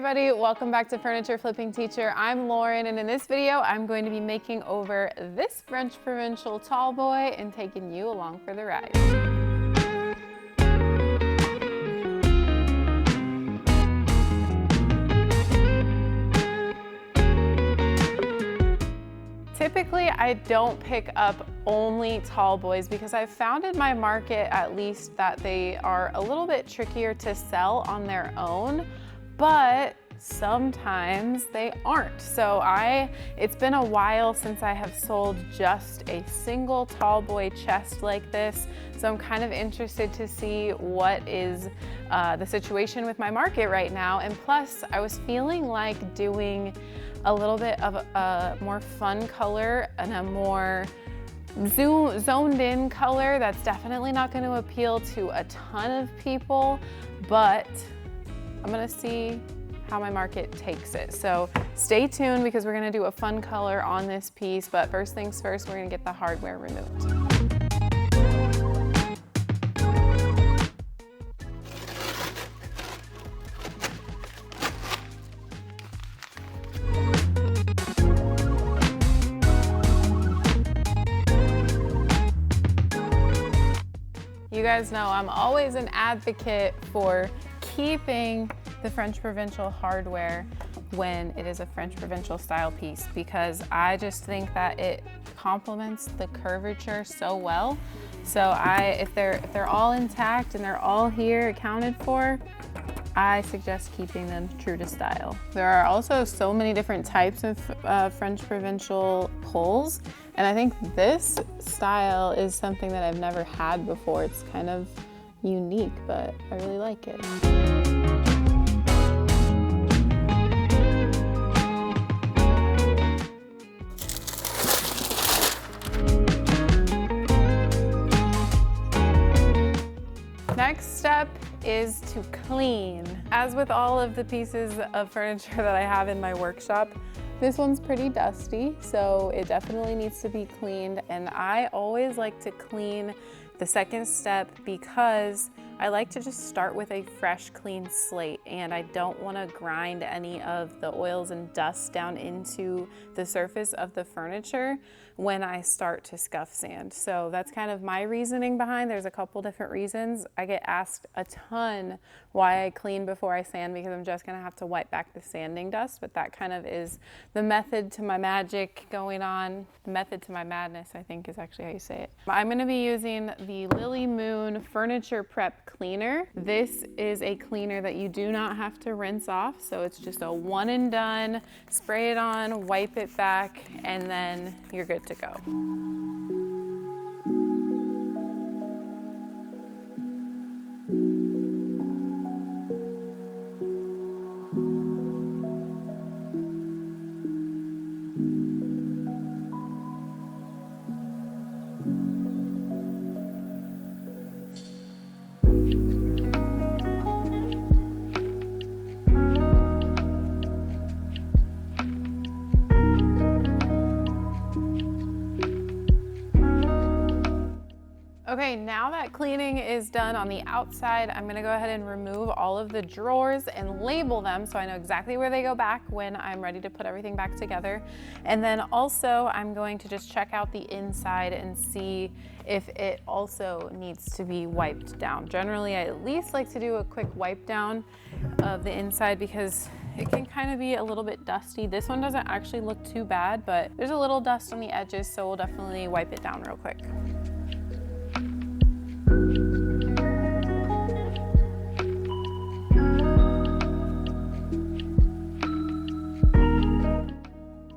everybody, welcome back to Furniture Flipping Teacher. I'm Lauren, and in this video I'm going to be making over this French Provincial tall boy and taking you along for the ride. Typically, I don't pick up only tall boys because I've found in my market at least that they are a little bit trickier to sell on their own, but sometimes they aren't. So it's been a while since I have sold just a single tall boy chest like this. So I'm kind of interested to see what is the situation with my market right now. And plus, I was feeling like doing a little bit of a more fun color and a more zoned in color that's definitely not going to appeal to a ton of people, but I'm going to see how my market takes it. So stay tuned because we're going to do a fun color on this piece, but first things first, we're going to get the hardware removed. You guys know I'm always an advocate for keeping the French Provincial hardware when it is a French Provincial style piece, because I just think that it complements the curvature so well. So if they're all intact and they're all here accounted for, I suggest keeping them true to style. There are also so many different types of French Provincial pulls, and I think this style is something that I've never had before. It's kind of unique, but I really like it. Next step is to clean. As with all of the pieces of furniture that I have in my workshop, this one's pretty dusty, so it definitely needs to be cleaned. And I always like to clean the second step because I like to just start with a fresh, clean slate, and I don't want to grind any of the oils and dust down into the surface of the furniture when I start to scuff sand. So that's kind of my reasoning behind. There's a couple different reasons. I get asked a ton why I clean before I sand because I'm just gonna have to wipe back the sanding dust, but that kind of is the method to my magic going on. The method to my madness, I think, is actually how you say it. I'm gonna be using the Lily Moon Furniture Prep Cleaner. This is a cleaner that you do not have to rinse off, so it's just a one and done. Spray it on, wipe it back, and then you're good to go. Okay, now that cleaning is done on the outside, I'm gonna go ahead and remove all of the drawers and label them so I know exactly where they go back when I'm ready to put everything back together. And then also I'm going to just check out the inside and see if it also needs to be wiped down. Generally, I at least like to do a quick wipe down of the inside because it can kind of be a little bit dusty. This one doesn't actually look too bad, but there's a little dust on the edges, so we'll definitely wipe it down real quick.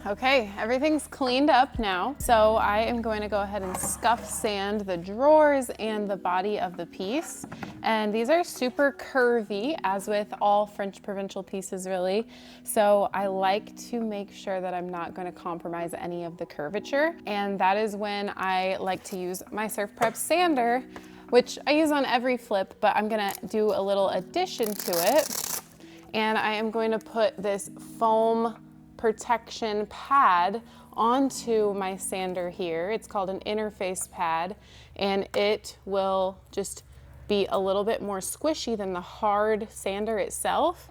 Okay, everything's cleaned up now. So I am going to go ahead and scuff sand the drawers and the body of the piece. And these are super curvy, as with all French Provincial pieces really. So I like to make sure that I'm not going to compromise any of the curvature. And that is when I like to use my Surf Prep sander, which I use on every flip, but I'm gonna do a little addition to it. And I am going to put this foam protection pad onto my sander here. It's called an interface pad, and it will just be a little bit more squishy than the hard sander itself.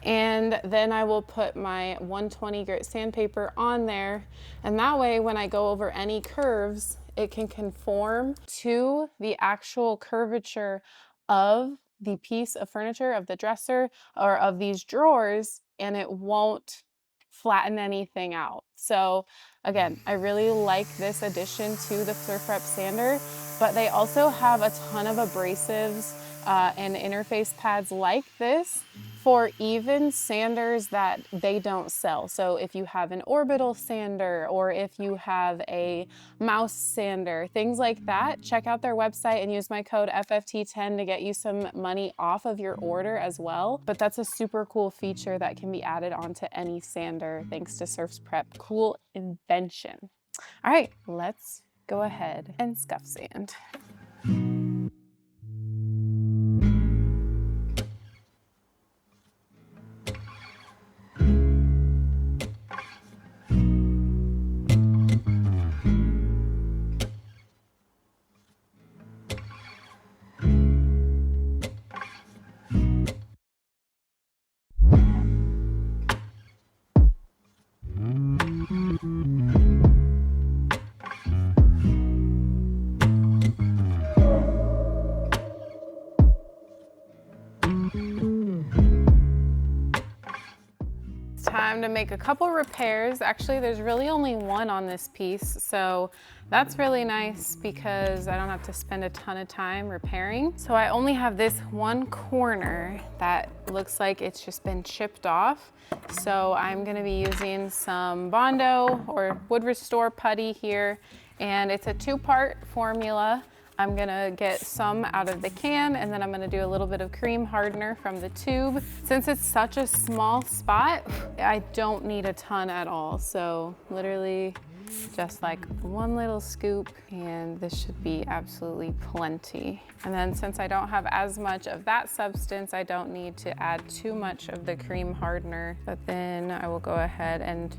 And then I will put my 120 grit sandpaper on there. And that way, when I go over any curves, it can conform to the actual curvature of the piece of furniture, of the dresser, or of these drawers, and it won't flatten anything out. So again, I really like this addition to the Surf Rep sander, but they also have a ton of abrasives and interface pads like this for even sanders that they don't sell. So if you have an orbital sander, or if you have a mouse sander, things like that, check out their website and use my code FFT10 to get you some money off of your order as well. But that's a super cool feature that can be added onto any sander thanks to Surf Prep. Cool invention. All right, let's go ahead and scuff sand. Time to make a couple repairs. Actually, there's really only one on this piece, so that's really nice because I don't have to spend a ton of time repairing. So I only have this one corner that looks like it's just been chipped off. So I'm gonna be using some Bondo or Wood Restore putty here, and it's a two-part formula. I'm gonna get some out of the can, and then I'm gonna do a little bit of cream hardener from the tube. Since it's such a small spot, I don't need a ton at all. So literally just like one little scoop, and this should be absolutely plenty. And then since I don't have as much of that substance, I don't need to add too much of the cream hardener, but then I will go ahead and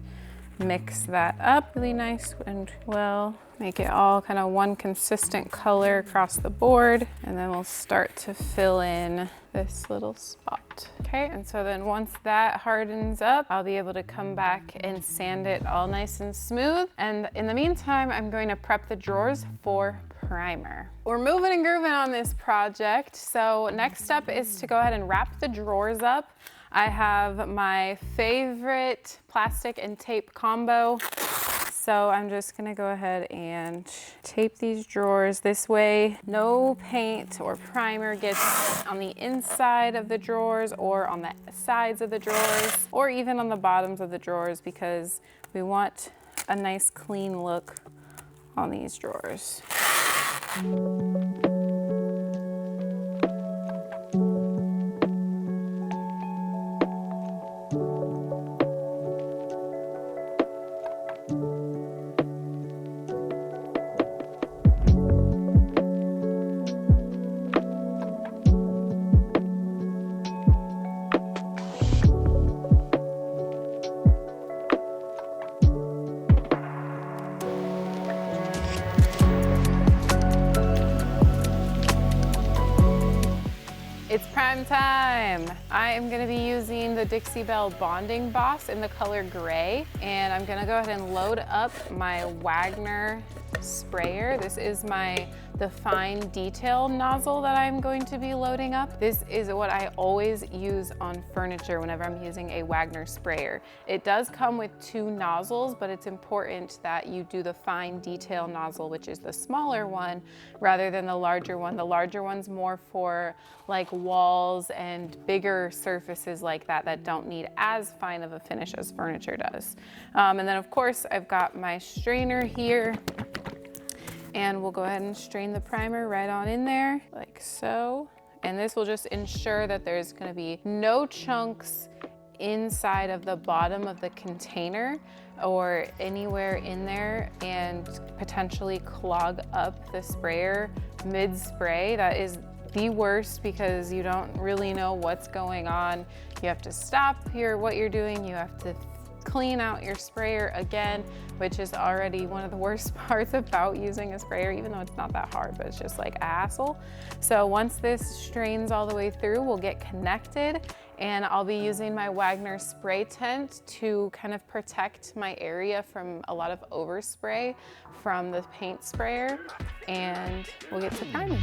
mix that up really nice and well. Make it all kind of one consistent color across the board, and then we'll start to fill in this little spot. Okay, and so then once that hardens up, I'll be able to come back and sand it all nice and smooth. And in the meantime, I'm going to prep the drawers for primer. We're moving and grooving on this project. So next step is to go ahead and wrap the drawers up. I have my favorite plastic and tape combo. So I'm just gonna go ahead and tape these drawers. This way, no paint or primer gets on the inside of the drawers or on the sides of the drawers or even on the bottoms of the drawers, because we want a nice clean look on these drawers. It's prime time. I am gonna be using the Dixie Belle Bonding Boss in the color gray, and I'm gonna go ahead and load up my Wagner sprayer. This is the fine detail nozzle that I'm going to be loading up. This is what I always use on furniture whenever I'm using a Wagner sprayer. It does come with two nozzles, but it's important that you do the fine detail nozzle, which is the smaller one, rather than the larger one. The larger one's more for like walls and bigger surfaces like that don't need as fine of a finish as furniture does. And then of course I've got my strainer here, and we'll go ahead and strain the primer right on in there like so. And this will just ensure that there's gonna be no chunks inside of the bottom of the container or anywhere in there and potentially clog up the sprayer mid-spray. That is the worst because you don't really know what's going on. You have to stop what you're doing. You have to clean out your sprayer again, which is already one of the worst parts about using a sprayer, even though it's not that hard, but it's just like a hassle. So once this strains all the way through, we'll get connected, and I'll be using my Wagner spray tent to kind of protect my area from a lot of overspray from the paint sprayer, and we'll get to priming.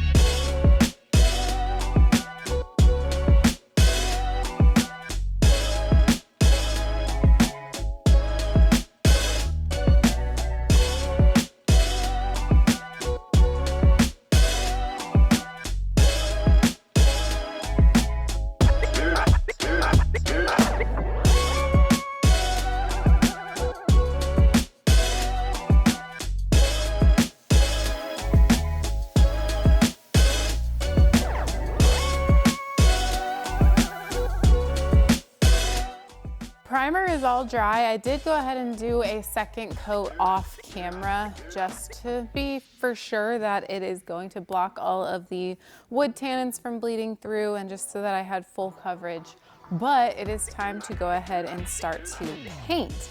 Primer is all dry. I did go ahead and do a second coat off camera just to be for sure that it is going to block all of the wood tannins from bleeding through, and just so that I had full coverage. But it is time to go ahead and start to paint.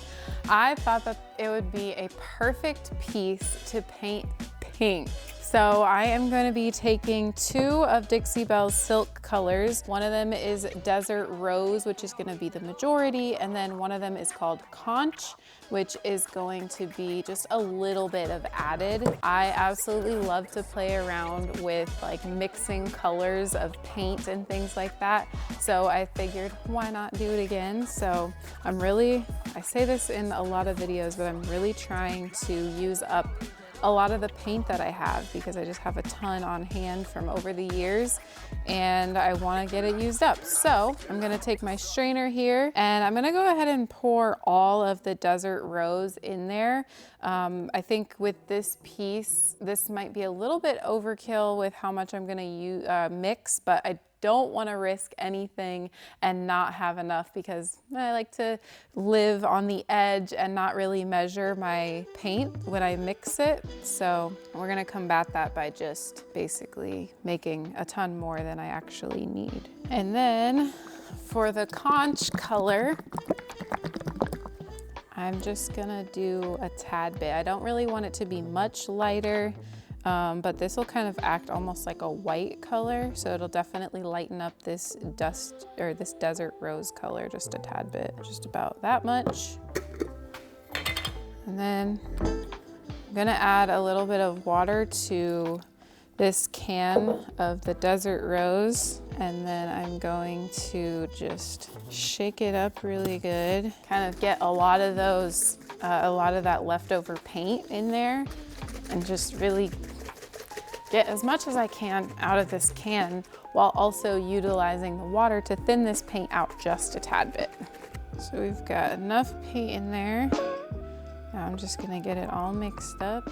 I thought that it would be a perfect piece to paint pink. So I am going to be taking 2 of Dixie Belle's silk colors. One of them is Desert Rose, which is going to be the majority, and then one of them is called Conch, which is going to be just a little bit of added. I absolutely love to play around with like mixing colors of paint and things like that. So I figured, why not do it again? So I say this in a lot of videos, but I'm really trying to use up a lot of the paint that I have, because I just have a ton on hand from over the years and I want to get it used up. So I'm going to take my strainer here and I'm going to go ahead and pour all of the Desert Rose in there. I think with this piece, this might be a little bit overkill with how much I'm going to mix, but I don't want to risk anything and not have enough, because I like to live on the edge and not really measure my paint when I mix it. So we're going to combat that by just basically making a ton more than I actually need. And then for the conch color, I'm just gonna do a tad bit. I don't really want it to be much lighter, but this will kind of act almost like a white color. So it'll definitely lighten up this dust or this Desert Rose color just a tad bit, just about that much. And then I'm gonna add a little bit of water to this can of the Desert Rose, and then I'm going to just shake it up really good, kind of get a lot of that leftover paint in there, and just really get as much as I can out of this can while also utilizing the water to thin this paint out just a tad bit. So we've got enough paint in there. Now I'm just gonna get it all mixed up.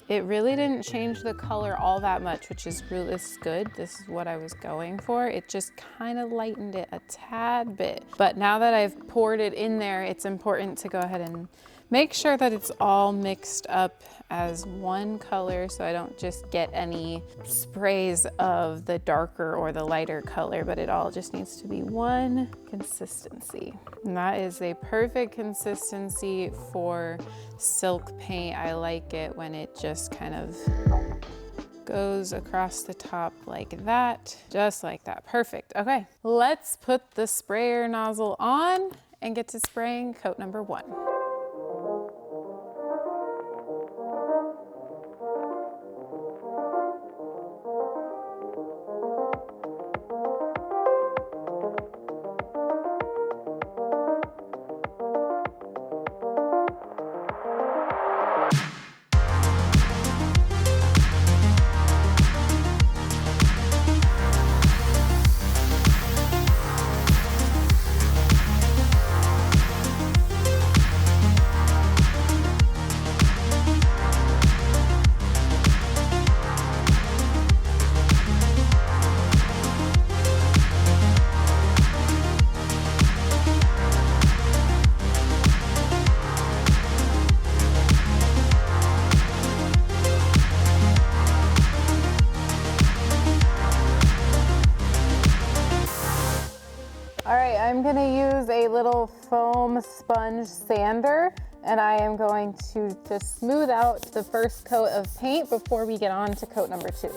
It really didn't change the color all that much, which is really good. This is what I was going for. It just kind of lightened it a tad bit. But now that I've poured it in there, it's important to go ahead and make sure that it's all mixed up as one color, so I don't just get any sprays of the darker or the lighter color, but it all just needs to be one consistency. And that is a perfect consistency for silk paint. I like it when it just kind of goes across the top like that, just like that. Perfect. Okay, let's put the sprayer nozzle on and get to spraying coat number 1. I'm gonna use a little foam sponge sander, and I am going to just smooth out the first coat of paint before we get on to coat number 2.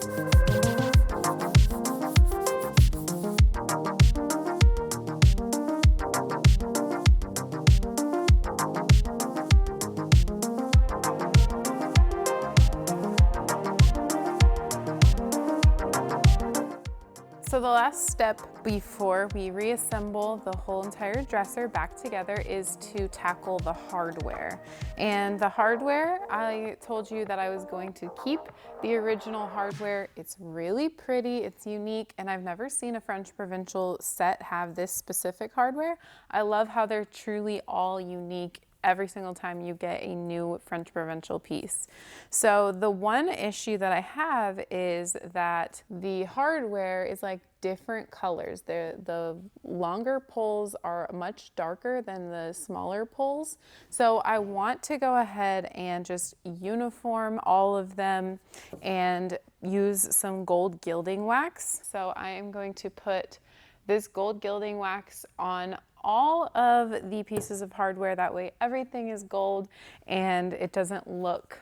So the last step before we reassemble the whole entire dresser back together is to tackle the hardware. And the hardware, I told you that I was going to keep the original hardware. It's really pretty, it's unique, and I've never seen a French Provincial set have this specific hardware. I love how they're truly all unique every single time you get a new French Provincial piece. So the one issue that I have is that the hardware is like different colors. The longer poles are much darker than the smaller poles. So I want to go ahead and just uniform all of them and use some gold gilding wax. So I am going to put this gold gilding wax on all of the pieces of hardware. That way everything is gold and it doesn't look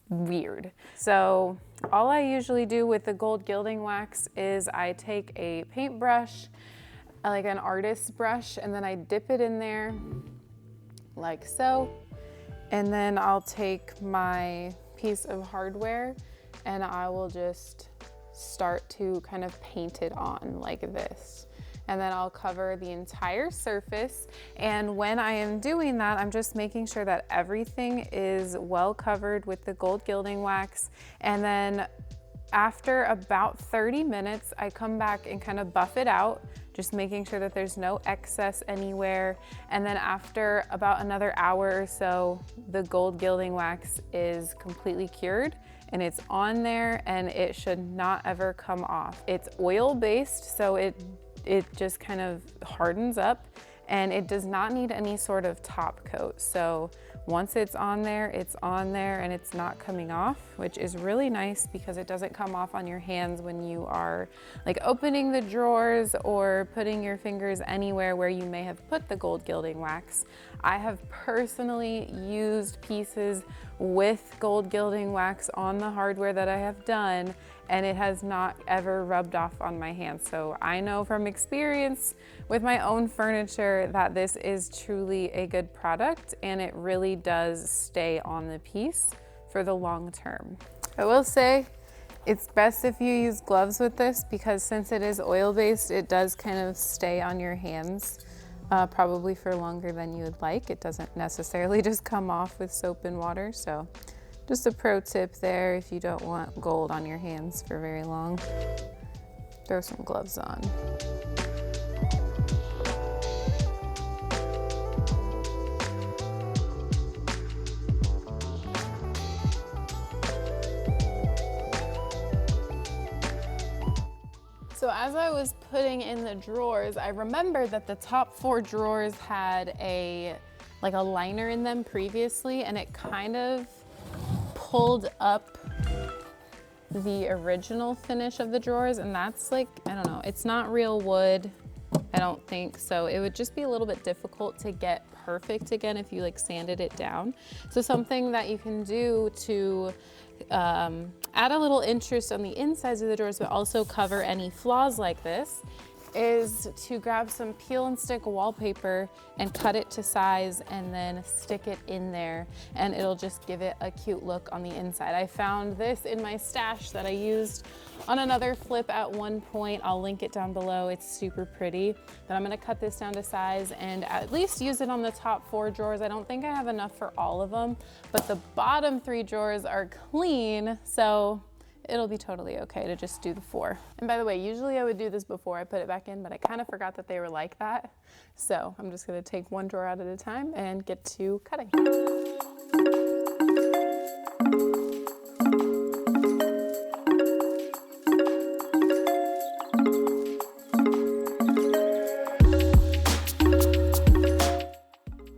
weird. So all I usually do with the gold gilding wax is I take a paintbrush, like an artist's brush, and then I dip it in there like so. And then I'll take my piece of hardware and I will just start to kind of paint it on like this. And then I'll cover the entire surface. And when I am doing that, I'm just making sure that everything is well covered with the gold gilding wax. And then after about 30 minutes, I come back and kind of buff it out, just making sure that there's no excess anywhere. And then after about another hour or so, the gold gilding wax is completely cured and it's on there and it should not ever come off. It's oil-based, so it just kind of hardens up and it does not need any sort of top coat. So once it's on there and it's not coming off, which is really nice because it doesn't come off on your hands when you are like opening the drawers or putting your fingers anywhere where you may have put the gold gilding wax. I have personally used pieces with gold gilding wax on the hardware that I have done, and it has not ever rubbed off on my hands. So I know from experience with my own furniture that this is truly a good product and it really does stay on the piece for the long term. I will say it's best if you use gloves with this because since it is oil-based, it does kind of stay on your hands probably for longer than you would like. It doesn't necessarily just come off with soap and water. So just a pro tip there if you don't want gold on your hands for very long. Throw some gloves on. So as I was putting in the drawers, I remembered that the top 4 drawers had like a liner in them previously, and it kind of pulled up the original finish of the drawers, and that's like, I don't know, it's not real wood, I don't think, so it would just be a little bit difficult to get perfect again if you like sanded it down. So something that you can do to add a little interest on the insides of the drawers but also cover any flaws like this is to grab some peel and stick wallpaper and cut it to size and then stick it in there, and it'll just give it a cute look on the inside. I found this in my stash that I used on another flip at one point. I'll link it down below. It's super pretty. But I'm gonna cut this down to size and at least use it on the top 4 drawers. I don't think I have enough for all of them, but the bottom 3 drawers are clean, so it'll be totally okay to just do the 4. And by the way, usually I would do this before I put it back in, but I kind of forgot that they were like that. So I'm just gonna take one drawer out at a time and get to cutting.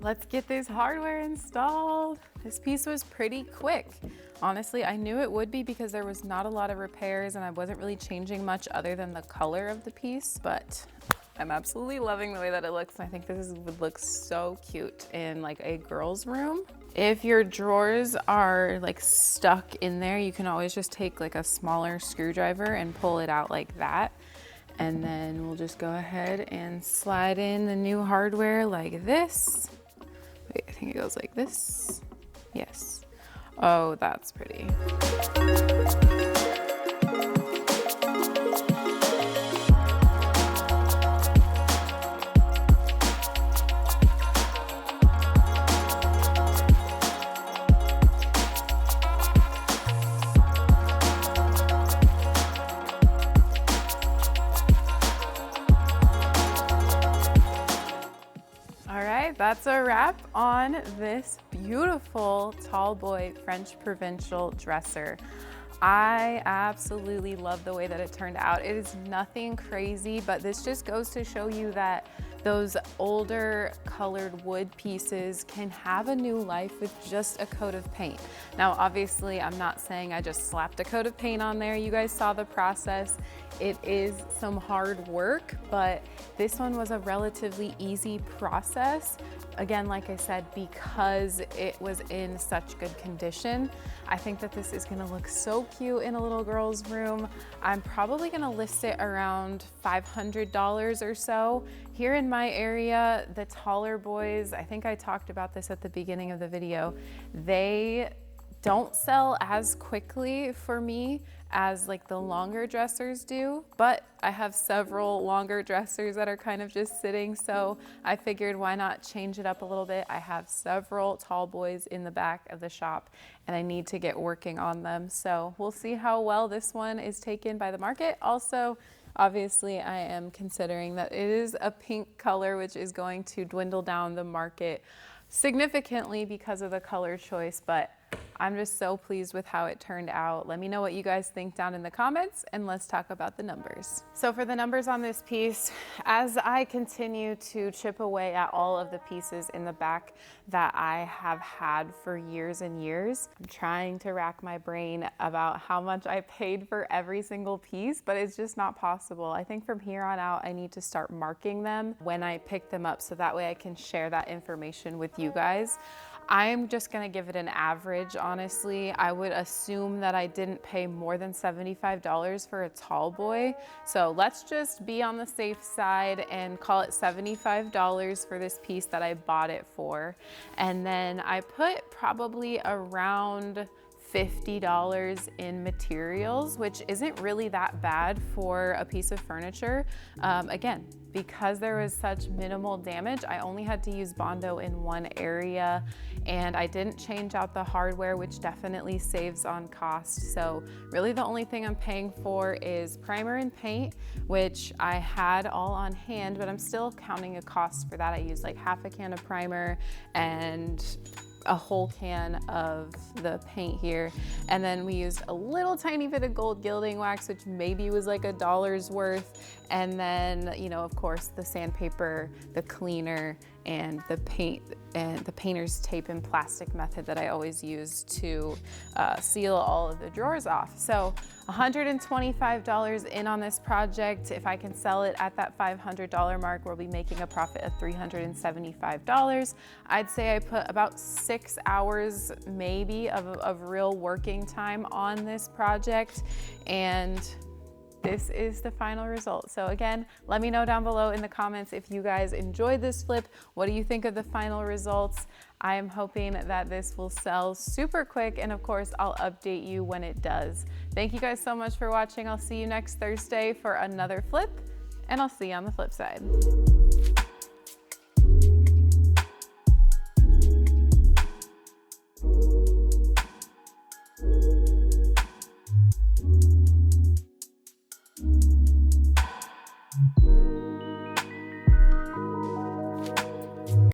Let's get this hardware installed. This piece was pretty quick. Honestly, I knew it would be because there was not a lot of repairs and I wasn't really changing much other than the color of the piece, but I'm absolutely loving the way that it looks. I think would look so cute in like a girl's room. If your drawers are like stuck in there, you can always just take like a smaller screwdriver and pull it out like that. And then we'll just go ahead and slide in the new hardware like this. Wait, I think it goes like this. Yes. Oh, that's pretty. That's a wrap on this beautiful tall boy French Provincial dresser. I absolutely love the way that it turned out. It is nothing crazy, but this just goes to show you that those older colored wood pieces can have a new life with just a coat of paint. Now, obviously, I'm not saying I just slapped a coat of paint on there. You guys saw the process. It is some hard work, but this one was a relatively easy process. Again, like I said, because it was in such good condition, I think that this is gonna look so cute in a little girl's room. I'm probably gonna list it around $500 or so. Here in my area, the taller boys, I think I talked about this at the beginning of the video, they don't sell as quickly for me as like the longer dressers do, but I have several longer dressers that are kind of just sitting, so I figured why not change it up a little bit. I have several tall boys in the back of the shop and I need to get working on them, so we'll see how well this one is taken by the market. Also, obviously, I am considering that it is a pink color, which is going to dwindle down the market significantly because of the color choice, but I'm just so pleased with how it turned out. Let me know what you guys think down in the comments and let's talk about the numbers. So for the numbers on this piece, as I continue to chip away at all of the pieces in the back that I have had for years and years, I'm trying to rack my brain about how much I paid for every single piece, but it's just not possible. I think from here on out, I need to start marking them when I pick them up so that way I can share that information with you guys. I'm just gonna give it an average, honestly. I would assume that I didn't pay more than $75 for a tall boy. So let's just be on the safe side and call it $75 for this piece that I bought it for. And then I put probably around $50 in materials, which isn't really that bad for a piece of furniture. Again, because there was such minimal damage, I only had to use Bondo in one area and I didn't change out the hardware, which definitely saves on cost. So really the only thing I'm paying for is primer and paint, which I had all on hand, but I'm still counting a cost for that. I used like half a can of primer and a whole can of the paint here. And then we used a little tiny bit of gold gilding wax, which maybe was like $1 worth. And then, you know, of course, the sandpaper, the cleaner, and the paint, and the painter's tape and plastic method that I always use to seal all of the drawers off. So $125 in on this project. If I can sell it at that $500 mark, we'll be making a profit of $375. I'd say I put about 6 hours maybe of real working time on this project, and this is the final result. So again, let me know down below in the comments if you guys enjoyed this flip. What do you think of the final results? I am hoping that this will sell super quick, and of course, I'll update you when it does. Thank you guys so much for watching. I'll see you next Thursday for another flip, and I'll see you on the flip side.